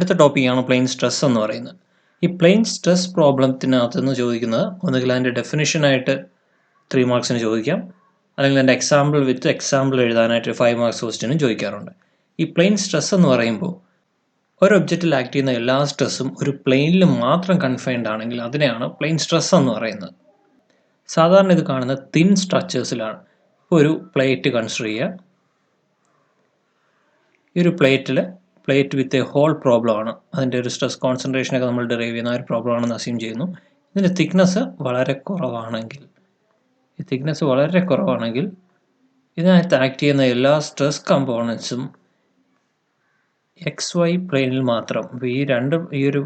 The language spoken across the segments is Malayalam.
അടുത്ത ടോപ്പിക്കാണ് പ്ലെയിൻ സ്ട്രെസ് എന്ന് പറയുന്നത്. ഈ പ്ലെയിൻ സ്ട്രെസ് പ്രോബ്ലത്തിനകത്ത് നിന്ന് ചോദിക്കുന്നത് ഒന്നുകിൽ അതിൻ്റെ ഡെഫിനിഷനായിട്ട് 3 മാർക്സിന് ചോദിക്കാം, അല്ലെങ്കിൽ അതിൻ്റെ എക്സാമ്പിൾ വിത്ത് എക്സാമ്പിൾ എഴുതാനായിട്ട് 5 മാർക്സ് ക്വസ്റ്റ്യനും ചോദിക്കാറുണ്ട്. ഈ പ്ലെയിൻ സ്ട്രെസ് എന്ന് പറയുമ്പോൾ ഒരു ഒബ്ജക്റ്റിൽ ആക്ട് ചെയ്യുന്ന എല്ലാ സ്ട്രെസ്സും ഒരു പ്ലെയിനിൽ മാത്രം കൺഫൈൻഡ് ആണെങ്കിൽ അതിനെയാണ് പ്ലെയിൻ സ്ട്രെസ് എന്ന് പറയുന്നത്. സാധാരണ ഇത് കാണുന്നത് തിൻ സ്ട്രക്ചേഴ്സിലാണ്. ഇപ്പോൾ ഒരു പ്ലേറ്റ് കൺസിഡർ ചെയ്യുക. ഈ ഒരു plate with a hole problem ആണ്. അതിൻ്റെ ഒരു സ്ട്രെസ് കോൺസെൻട്രേഷനൊക്കെ നമ്മൾ ഡെറൈവ് ചെയ്യുന്ന ഒരു പ്രോബ്ലം ആണെന്ന് അസ്യൂം ചെയ്യുന്നു. ഇതിൻ്റെ തിക്നെസ് വളരെ കുറവാണെങ്കിൽ ഇതിനകത്ത് ആക്ട് ചെയ്യുന്ന എല്ലാ സ്ട്രെസ് കമ്പോണൻസും XY പ്ലെയിനിൽ മാത്രം, ഈ ഒരു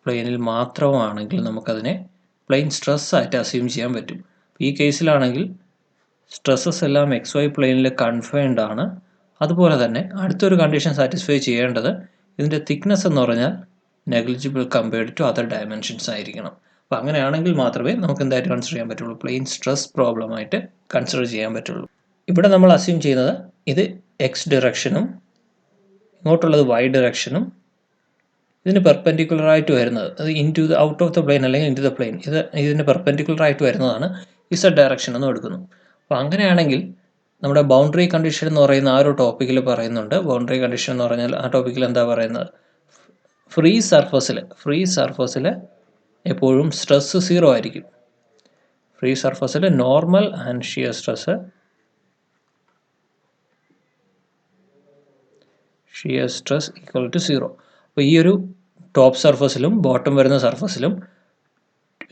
പ്ലെയിനിൽ മാത്രമാണെങ്കിൽ നമുക്കതിനെ പ്ലെയിൻ സ്ട്രെസ് ആയിട്ട് അസ്യൂം ചെയ്യാൻ പറ്റും. ഈ കേസിലാണെങ്കിൽ സ്ട്രെസ്സസ് എല്ലാം XY പ്ലെയിനിൽ കൺഫൈൻഡ് ആണ്. അതുപോലെ തന്നെ അടുത്തൊരു കണ്ടീഷൻ സാറ്റിസ്ഫൈ ചെയ്യേണ്ടത് ഇതിൻ്റെ തിക്നെസ് എന്ന് പറഞ്ഞാൽ negligible compared to other dimensions ആയിരിക്കണം. അപ്പോൾ അങ്ങനെയാണെങ്കിൽ മാത്രമേ നമുക്ക് എന്തായിട്ട് കൺസിഡർ ചെയ്യാൻ പറ്റുള്ളൂ, പ്ലെയിൻ സ്ട്രെസ് പ്രോബ്ലമായിട്ട് കൺസിഡർ ചെയ്യാൻ പറ്റുള്ളൂ. ഇവിടെ നമ്മൾ അസ്യൂം ചെയ്യുന്നത് ഇത് എക്സ് ഡിറക്ഷനും ഇങ്ങോട്ടുള്ളത് വൈ ഡിറക്ഷനും ഇതിന് പെർപെൻഡിക്കുലറായിട്ട് വരുന്നത്, അത് ഔട്ട് ഓഫ് ദ പ്ലെയിൻ അല്ലെങ്കിൽ ഇൻ ടു ദ പ്ലെയിൻ, ഇതിന് പെർപെൻഡിക്കുലറായിട്ട് വരുന്നതാണ് ഇസഡ് ഡയറക്ഷൻ എന്ന് എടുക്കുന്നു. അപ്പോൾ അങ്ങനെയാണെങ്കിൽ നമ്മുടെ ബൗണ്ടറി കണ്ടീഷൻ എന്ന് പറയുന്ന ആ ഒരു ടോപ്പിക്കിൽ പറയുന്നുണ്ട്. ബൗണ്ടറി കണ്ടീഷൻ എന്ന് പറഞ്ഞാൽ ആ ടോപ്പിക്കിൽ എന്താ പറയുന്നത്, ഫ്രീ സർഫസിൽ എപ്പോഴും സ്ട്രെസ് 0 ആയിരിക്കും. ഫ്രീ സർഫസിൽ normal and shear stress equal to 0. അപ്പോൾ ഈ ഒരു ടോപ്പ് സർഫസിലും ബോട്ടം വരുന്ന സർഫസിലും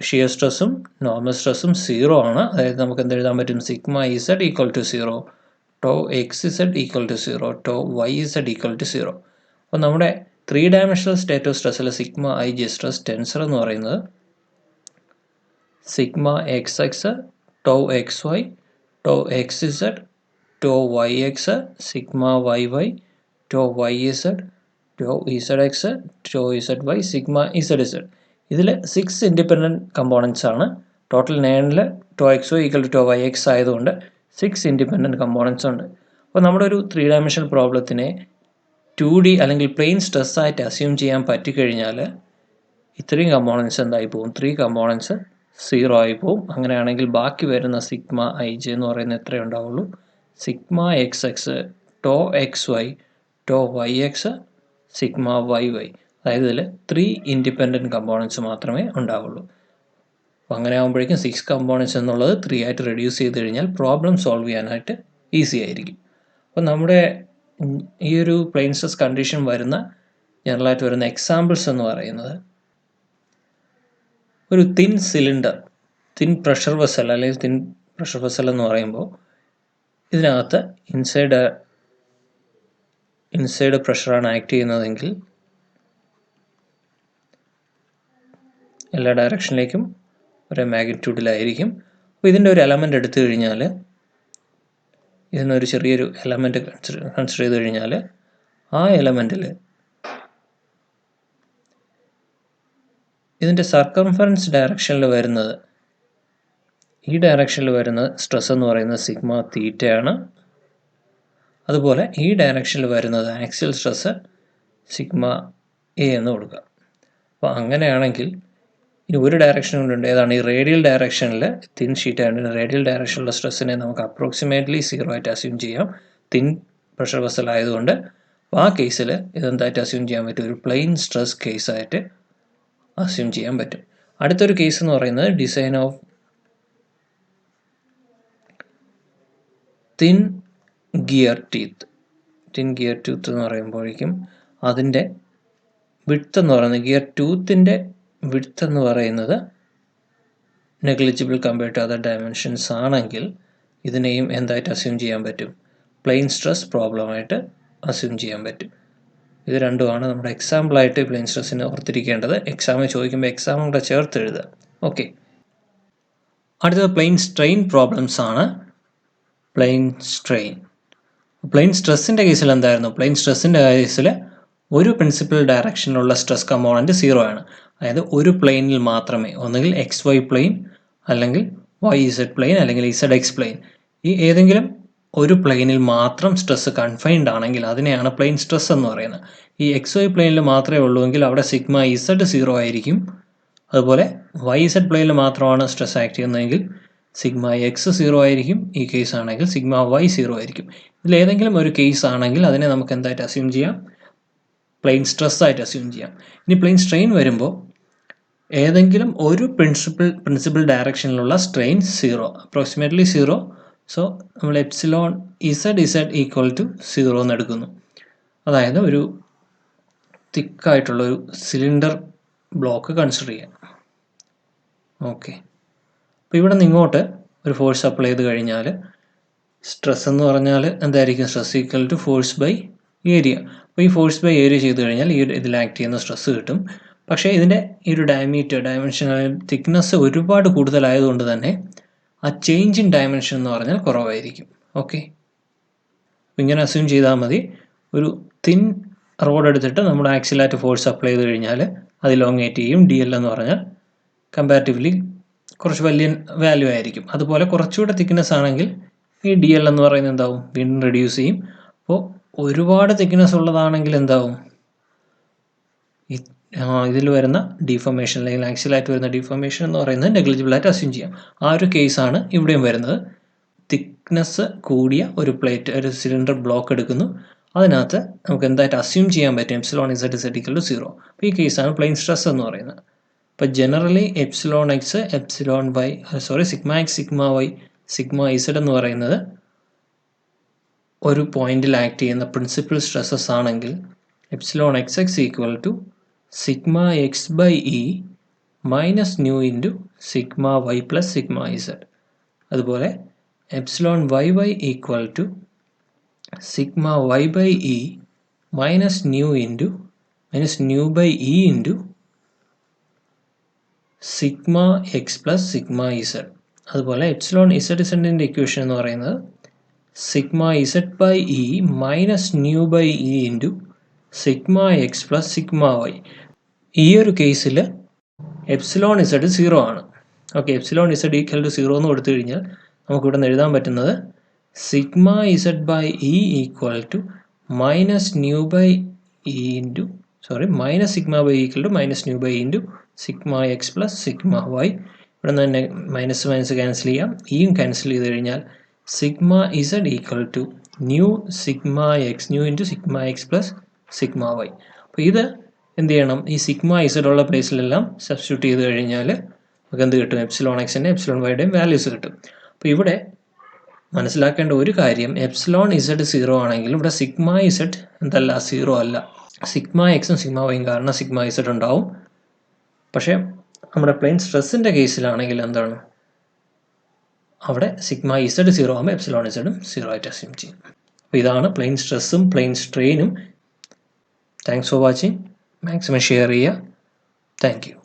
ഷിയർ സ്ട്രെസ്സും നോർമൽ സ്ട്രെസ്സും 0 ആണ്. അതായത് നമുക്ക് എന്ത് എഴുതാൻ പറ്റും, sigma Z equal to 0, tau X Z equal to 0, tau Y Z equal to 0. അപ്പോൾ നമ്മുടെ 3 ഡയമെൻഷണൽ സ്റ്റേറ്റ് ഓഫ് സ്ട്രെസ്സിലെ sigma I G stress tensor എന്ന് പറയുന്നത് sigma X X, tau X Y, tau X Z, tau Y X, sigma Y Y, tau Y Z, tau Z X, tau Z Y, sigma Z Z. ഇതിൽ 6 ഇൻഡിപെൻഡൻറ്റ് കമ്പോണൻസ് ആണ്. ടോട്ടൽ 9ൽ to X Y equal to tau Y X ആയതുകൊണ്ട് 6 ഇൻഡിപെൻഡൻറ്റ് കമ്പോണൻസ് ഉണ്ട്. അപ്പോൾ നമ്മുടെ ഒരു 3 ഡയമെൻഷണൽ പ്രോബ്ലത്തിനെ 2D അല്ലെങ്കിൽ പ്ലെയിൻ സ്ട്രെസ് ആയിട്ട് അസ്യൂം ചെയ്യാൻ പറ്റിക്കഴിഞ്ഞാൽ ഇത്രയും കമ്പോണൻസ് എന്തായി പോകും, 3 കമ്പോണൻസ് 0 ആയി പോകും. അങ്ങനെയാണെങ്കിൽ ബാക്കി വരുന്ന സിഗ്മ ഐ ജെ എന്ന് പറയുന്നത് എത്രയേ ഉണ്ടാവുള്ളൂ, sigma X X, tau X Y, tau Y X, sigma Y Y. അതായത് ഇതിൽ 3 ഇൻഡിപെൻഡൻറ്റ് കമ്പോണൻസ് മാത്രമേ ഉണ്ടാവുള്ളൂ. അപ്പോൾ അങ്ങനെ ആകുമ്പോഴേക്കും 6 കമ്പോണൻസ് എന്നുള്ളത് 3 ആയിട്ട് റെഡ്യൂസ് ചെയ്ത് കഴിഞ്ഞാൽ പ്രോബ്ലം സോൾവ് ചെയ്യാനായിട്ട് ഈസി ആയിരിക്കും. അപ്പോൾ നമ്മുടെ ഈ ഒരു പ്ലെയിൻ സ്ട്രെസ് കണ്ടീഷൻ ജനറലായിട്ട് വരുന്ന എക്സാമ്പിൾസ് എന്ന് പറയുന്നത് ഒരു thin cylinder, thin pressure vessel അല്ലെങ്കിൽ തിൻ പ്രഷർ വെസൽ എന്ന് പറയുമ്പോൾ ഇതിനകത്ത് ഇൻസൈഡ് പ്രഷറാണ് ആക്ട് ചെയ്യുന്നതെങ്കിൽ എല്ലാ ഡയറക്ഷനിലേക്കും ഒരേ മാഗ്നിറ്റ്യൂഡിലായിരിക്കും. അപ്പോൾ ഇതിൻ്റെ ഒരു എലമെൻ്റ് എടുത്തു കഴിഞ്ഞാൽ, ഇതിനൊരു ചെറിയൊരു എലമെൻ്റ് കൺസിഡർ ചെയ്ത് കഴിഞ്ഞാൽ ആ എലമെൻറ്റിൽ ഇതിൻ്റെ സർക്കംഫറൻസ് ഡയറക്ഷനിൽ വരുന്നത്, ഈ ഡയറക്ഷനിൽ വരുന്ന സ്ട്രെസ് എന്ന് പറയുന്നത് സിഗ്മ തീറ്റയാണ്. അതുപോലെ ഈ ഡയറക്ഷനിൽ വരുന്നത് ആക്സിയൽ സ്ട്രെസ് സിഗ്മ എ എന്ന് കൊടുക്കുക. അപ്പോൾ അങ്ങനെയാണെങ്കിൽ ഇനി ഒരു ഡയറക്ഷൻ കൊണ്ടുണ്ട്, ഏതാണ് ഈ റേഡിയൽ ഡയറക്ഷനിൽ തിൻ ഷീറ്റ് ആയതുകൊണ്ട് റേഡിയൽ ഡയറക്ഷനിലുള്ള സ്ട്രെസ്സിനെ നമുക്ക് അപ്രോക്സിമേറ്റ്ലി 0 ആയിട്ട് അസ്യൂം ചെയ്യാം, തിൻ പ്രഷർ വെസൽ ആയതുകൊണ്ട്. അപ്പോൾ ആ കേസിൽ ഇതെന്തായിട്ട് അസ്യൂം ചെയ്യാൻ പറ്റും, ഒരു പ്ലെയിൻ സ്ട്രെസ് കേസായിട്ട് അസ്യൂം ചെയ്യാൻ പറ്റും. അടുത്തൊരു കേസ് എന്ന് പറയുന്നത് design of thin gear teeth എന്ന് പറയുമ്പോഴേക്കും അതിൻ്റെ വിഡ്ത്ത് എന്ന് പറയുന്നത്, ഗിയർ ടൂത്തിൻ്റെ വിഡ്ത്ത് എന്ന് പറയുന്നത് negligible compared to other dimensions ആണെങ്കിൽ ഇതിനെയും എന്തായിട്ട് അസ്യൂം ചെയ്യാൻ പറ്റും, പ്ലെയിൻ സ്ട്രെസ് പ്രോബ്ലമായിട്ട് അസ്യൂം ചെയ്യാൻ പറ്റും. ഇത് രണ്ടുമാണ് നമ്മുടെ എക്സാമ്പിളായിട്ട് പ്ലെയിൻ സ്ട്രെസ്സിന് ഓർത്തിരിക്കേണ്ടത്. എക്സാമിന് ചോദിക്കുമ്പോൾ എക്സാമും കൂടെ ചേർത്ത് എഴുതുക. ഓക്കെ, അടുത്തത് പ്ലെയിൻ സ്ട്രെയിൻ പ്രോബ്ലംസ് ആണ്. പ്ലെയിൻ സ്ട്രെസ്സിൻ്റെ കേസിൽ എന്തായിരുന്നു, പ്ലെയിൻ സ്ട്രെസ്സിൻ്റെ കേസിൽ ഒരു പ്രിൻസിപ്പൽ ഡയറക്ഷനിലുള്ള സ്ട്രെസ് കമ്പോണൻറ്റ് 0 ആണ്. അതായത് ഒരു പ്ലെയിനിൽ മാത്രമേ, ഒന്നുകിൽ എക്സ് വൈ പ്ലെയിൻ അല്ലെങ്കിൽ വൈ ഇസഡ് പ്ലെയിൻ അല്ലെങ്കിൽ ഇസഡ് എക്സ് പ്ലെയിൻ, ഈ ഏതെങ്കിലും ഒരു പ്ലെയിനിൽ മാത്രം സ്ട്രെസ് കൺഫൈൻഡ് ആണെങ്കിൽ അതിനെയാണ് പ്ലെയിൻ സ്ട്രെസ് എന്ന് പറയുന്നത്. ഈ എക്സ് വൈ പ്ലെയിനിൽ മാത്രമേ ഉള്ളൂവെങ്കിൽ അവിടെ സിഗ്മ ഇസഡ് 0 ആയിരിക്കും. അതുപോലെ വൈ ഇസഡ് പ്ലെയിനിൽ മാത്രമാണ് സ്ട്രെസ് ആക്ട് ചെയ്യുന്നതെങ്കിൽ സിഗ്മ എക്സ് 0 ആയിരിക്കും. ഈ കേസ് ആണെങ്കിൽ സിഗ്മ വൈ 0 ആയിരിക്കും. ഇതിലേതെങ്കിലും ഒരു കേസ് ആണെങ്കിൽ അതിനെ നമുക്ക് എന്തായിട്ട് അസ്യൂം ചെയ്യാം? പ്ലെയിൻ സ്ട്രെസ് ആയിട്ട് അസ്യൂം ചെയ്യാം. ഇനി പ്ലെയിൻ സ്ട്രെയിൻ വരുമ്പോൾ ഏതെങ്കിലും ഒരു പ്രിൻസിപ്പൽ ഡയറക്ഷനിലുള്ള സ്ട്രെയിൻ 0, അപ്രോക്സിമേറ്റ്ലി 0. സോ നമ്മൾ എപ്സിലോൺ ഇസഡ് ഈക്വൽ ടു 0 എന്ന് എടുക്കുന്നു. അതായത് ഒരു തിക്കായിട്ടുള്ള ഒരു സിലിണ്ടർ ബ്ലോക്ക് കൺസിഡർ ചെയ്യാം. ഓക്കെ, അപ്പോൾ ഇവിടെ നിന്ന് ഇങ്ങോട്ട് ഒരു ഫോഴ്സ് അപ്ലൈ ചെയ്ത് കഴിഞ്ഞാൽ സ്ട്രെസ് എന്ന് പറഞ്ഞാൽ എന്തായിരിക്കും? Stress equal to force by area. അപ്പോൾ ഈ ഫോഴ്സ് ബൈ ഏരിയ ചെയ്ത് കഴിഞ്ഞാൽ ഈ ഇതിൽ ആക്ട് ചെയ്യുന്ന സ്ട്രെസ് കിട്ടും. പക്ഷേ ഇതിൻ്റെ ഈ ഒരു ഡയമെൻഷണൽ തിക്നെസ് ഒരുപാട് കൂടുതലായതുകൊണ്ട് തന്നെ ആ ചേഞ്ച് ഇൻ ഡയമെൻഷൻ എന്ന് പറഞ്ഞാൽ കുറവായിരിക്കും. ഓക്കെ, ഇങ്ങനെ അസ്യൂം ചെയ്താൽ മതി. ഒരു തിൻ റോഡ് എടുത്തിട്ട് നമ്മൾ ആക്സിലാറ്റ് ഫോഴ്സ് അപ്ലൈ ചെയ്ത് കഴിഞ്ഞാൽ അത് ഇലോങ്ങേറ്റ് ചെയ്യും. ഡി എൽ എന്ന് പറഞ്ഞാൽ കമ്പാരിറ്റീവ്ലി കുറച്ച് വലിയ വാല്യൂ ആയിരിക്കും. അതുപോലെ കുറച്ചുകൂടെ തിക്നെസ് ആണെങ്കിൽ ഈ ഡി എൽ എന്ന് പറയുന്നത് എന്താവും? വീണ്ടും റെഡ്യൂസ് ചെയ്യും. അപ്പോൾ ഒരുപാട് തിക്നെസ് ഉള്ളതാണെങ്കിൽ എന്താവും? ഇതിൽ വരുന്ന ഡിഫോർമേഷൻ അല്ലെങ്കിൽ ആക്സിലായിട്ട് വരുന്ന ഡിഫോർമേഷൻ എന്ന് പറയുന്നത് നെഗ്ലിജിബിൾ ആയിട്ട് അസ്യൂം ചെയ്യാം. ആ ഒരു കേസാണ് ഇവിടെയും വരുന്നത്. തിക്നെസ് കൂടിയ ഒരു പ്ലേറ്റ്, ഒരു സിലിണ്ടർ ബ്ലോക്ക് എടുക്കുന്നു. അതിനകത്ത് നമുക്ക് എന്തായിട്ട് അസ്യൂം ചെയ്യാൻ പറ്റും? Epsilon Z is equal to 0. അപ്പോൾ ഈ കേസാണ് പ്ലെയിൻ സ്ട്രെസ് എന്ന് പറയുന്നത്. അപ്പോൾ generally epsilon X, epsilon Y, sigma X, sigma Y, sigma Z എന്ന് പറയുന്നത് ഒരു പോയിന്റിൽ ആക്ട് ചെയ്യുന്ന പ്രിൻസിപ്പൽ സ്ട്രെസ്സസ് ആണെങ്കിൽ epsilon X X equal to sigma X by E minus nu into sigma Y plus sigma Z. അതുപോലെ epsilon Y Y equal to sigma Y by E minus nu by E into sigma X plus sigma Z. അതുപോലെ എപ്സിലോൺ ഇസഡ് ഇസഡിൻ്റെ ഇക്വേഷൻ എന്ന് പറയുന്നത് sigma Z by E minus nu by E into sigma X plus sigma Y. ഈ ഒരു കേസിൽ എപ്സിലോൺ ഇസഡ് 0 ആണ്. Okay, epsilon Z equal to 0 എന്ന് കൊടുത്തു കഴിഞ്ഞാൽ നമുക്കിവിടെ നിന്ന് എഴുതാൻ പറ്റുന്നത് sigma Z by E equal to minus nu by E into minus sigma by equal to minus nu by into sigma X plus sigma Y. ഇവിടെ നിന്ന് തന്നെ മൈനസ് മൈനസ് ക്യാൻസൽ ചെയ്യാം. ഇയും ക്യാൻസൽ ചെയ്ത് കഴിഞ്ഞാൽ sigma Z equal to nu into sigma X plus sigma Y. അപ്പോൾ ഇത് എന്ത് ചെയ്യണം? ഈ സിഗ്മ ഇസഡ് ഉള്ള പ്ലേസിലെല്ലാം സബ്സ്റ്റിറ്റ്യൂട്ട് ചെയ്ത് കഴിഞ്ഞാൽ നമുക്ക് എന്ത് കിട്ടും? എപ്സിലോൺ എക്സിൻ്റെ എപ്സിലോൺ വൈയുടെയും വാല്യൂസ് കിട്ടും. അപ്പോൾ ഇവിടെ മനസ്സിലാക്കേണ്ട ഒരു കാര്യം, എപ്സിലോൺ ഇസഡ് 0 ആണെങ്കിൽ ഇവിടെ സിഗ്മ ഇസഡ് എന്തല്ല? 0 അല്ല. സിഗ്മ എക്സും സിഗ്മ വൈയും കാരണം സിഗ്മ ഇസഡ് ഉണ്ടാവും. പക്ഷേ നമ്മുടെ പ്ലെയിൻ സ്ട്രെസ്സിൻ്റെ കേസിലാണെങ്കിൽ എന്താണ്? അവിടെ സിഗ്മ ഇസഡ് 0 ആകുമ്പോൾ എപ്സിലോൺ ഇസഡും 0 ആയിട്ട് അസ്യൂം ചെയ്യും. അപ്പോൾ ഇതാണ് പ്ലെയിൻ സ്ട്രെസ്സും പ്ലെയിൻ സ്ട്രെയിനും. Thanks for watching. Maximum share ചെയ്യുക. Thank U.